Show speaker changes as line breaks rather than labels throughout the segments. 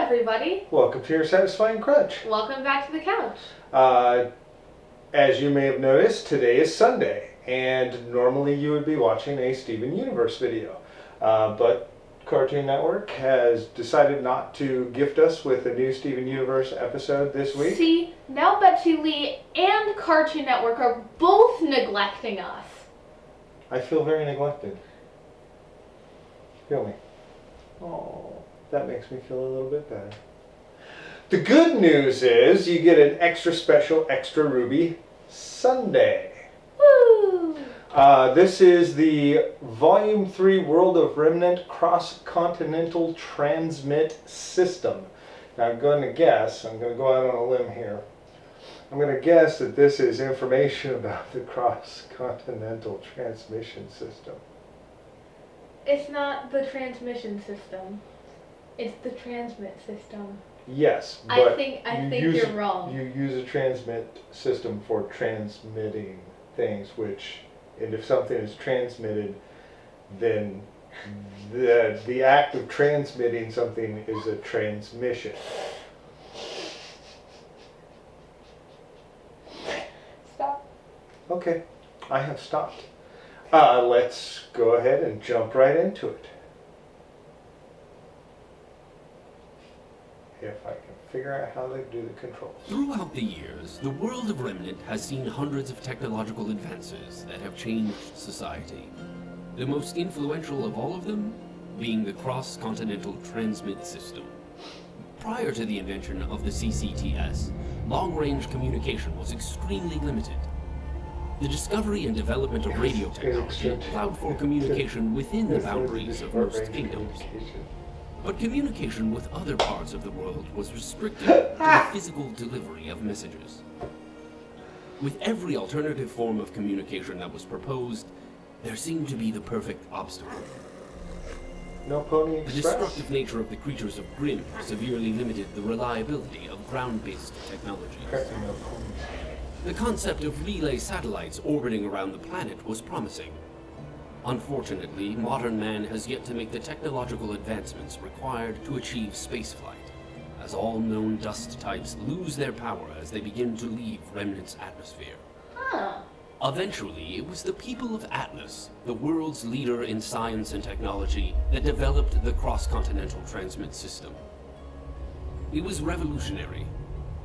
everybody.
Welcome to your satisfying crunch.
Welcome back to the couch.
As you may have noticed, today is Sunday, and normally you would be watching a Steven Universe video. But Cartoon Network has decided not to gift us with a new Steven Universe episode this week.
See, now Betsy Lee and Cartoon Network are both neglecting us.
I feel very neglected. Feel me? Oh, that makes me feel a little bit better. The good news is you get an extra special Extra RWBY Sunday.
Woo!
This is the Volume 3 World of Remnant Cross-Continental Transmit System. Now I'm going to go out on a limb here. I'm going to guess that this is information about the Cross-Continental Transmission System.
It's not the transmission system. It's the transmit system.
Yes, but
I think you're wrong.
You use a transmit system for transmitting things, and if something is transmitted, then the act of transmitting something is a transmission.
Stop.
Okay, I have stopped. Let's go ahead and jump right into it. If I can figure out how they do the controls.
Throughout the years, the world of Remnant has seen hundreds of technological advances that have changed society. The most influential of all of them being the Cross-Continental Transmit System. Prior to the invention of the CCTS, long-range communication was extremely limited. The discovery and development of radio technology allowed for communication within the boundaries of most kingdoms. But communication with other parts of the world was restricted to the physical delivery of messages. With every alternative form of communication that was proposed, there seemed to be the perfect obstacle.
No Pony Express?
The destructive nature of the creatures of Grimm severely limited the reliability of ground-based technologies.
No ponies.
The concept of relay satellites orbiting around the planet was promising. Unfortunately, modern man has yet to make the technological advancements required to achieve spaceflight, as all known dust types lose their power as they begin to leave Remnant's atmosphere.
Huh.
Eventually, it was the people of Atlas, the world's leader in science and technology, that developed the cross-continental transmit system. It was revolutionary.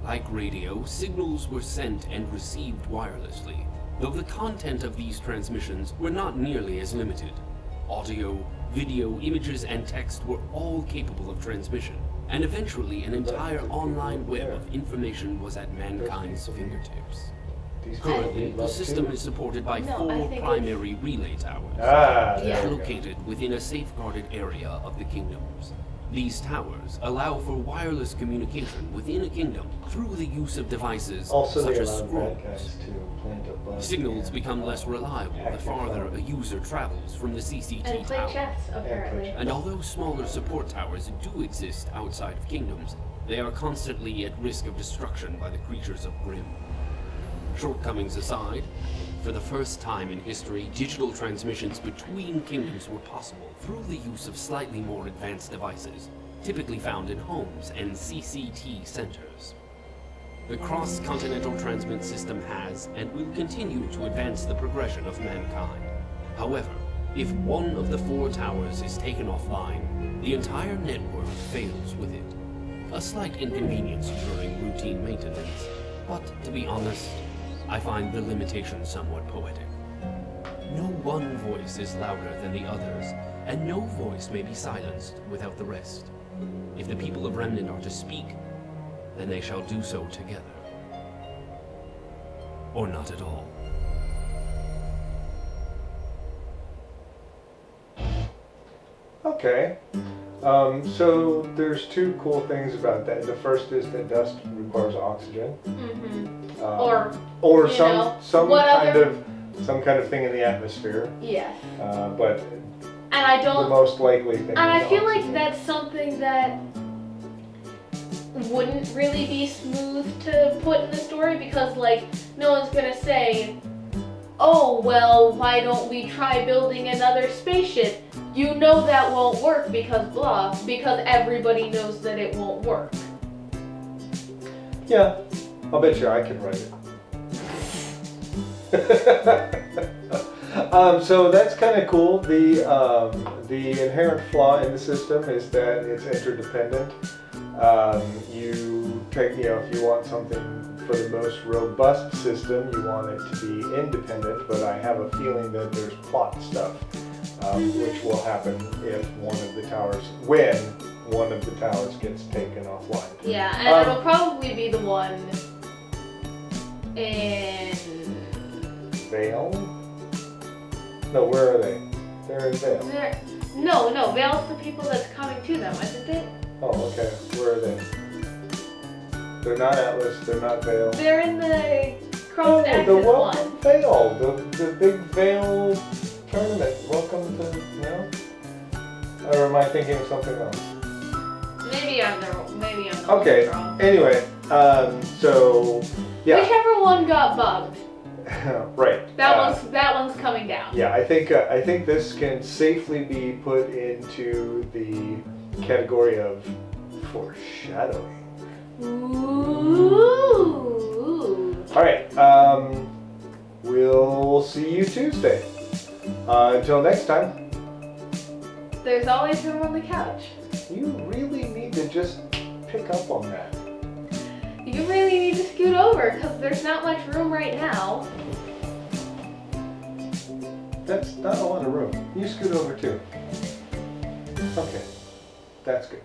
Like radio, signals were sent and received wirelessly, though the content of these transmissions were not nearly as limited. Audio, video, images, and text were all capable of transmission, and eventually an entire online web of information was at mankind's fingertips. Currently, the system is supported by 4 primary relay towers, each located within a safeguarded area of the kingdoms. These towers allow for wireless communication within a kingdom through the use of devices such as scrolls. Signals become less reliable the farther a user travels from the CCT
And play
tower.
chess, apparently.
And although smaller support towers do exist outside of kingdoms, they are constantly at risk of destruction by the creatures of Grimm. Shortcomings aside, for the first time in history, digital transmissions between kingdoms were possible through the use of slightly more advanced devices, typically found in homes and CCT centers. The cross-continental transmit system has and will continue to advance the progression of mankind. However, if one of the 4 towers is taken offline, the entire network fails with it. A slight inconvenience during routine maintenance, but to be honest, I find the limitation somewhat poetic. No one voice is louder than the others, and no voice may be silenced without the rest. If the people of Remnant are to speak, then they shall do so together. Or not at all.
Okay. So there's 2 cool things about that. The first is that dust requires oxygen.
Mm-hmm.
Or some kind of thing in the atmosphere.
Yes.
But
And I don't.
The most likely thing.
And I feel
oxygen.
like that's something that wouldn't really be smooth to put in the story because, like, no one's gonna say, "Oh, well, why don't we try building another spaceship?" you know that won't work because blah, because everybody knows that it won't work.
Yeah, I'll bet you I can write it. So that's kind of cool. The inherent flaw in the system is that it's interdependent. You take, if you want something for the most robust system, you want it to be independent. But I have a feeling that there's plot stuff, which will happen if when one of the towers gets taken offline.
Yeah, and it'll probably be the one in
Vale? No, where are they? They're in Vale.
No, Vale's the people that's coming to them, isn't it?
Oh, okay. Where are they? They're not Atlas, they're not Vale.
They're in the cross
The
axis
Welcome
one.
Vale, the big Vale tournament. Welcome to, Or am I thinking of something else?
Maybe I'm the
Okay,
wrong.
anyway, so, yeah.
Whichever one got bugged,
Right.
that one's coming down.
Yeah, I think this can safely be put into the category of foreshadowing.
Ooh.
All right, we'll see you Tuesday. Until next time.
There's always room on the couch.
You really need to just pick up on that.
You really need to scoot over because there's not much room right now.
That's not a lot of room. You scoot over too. Okay, that's good.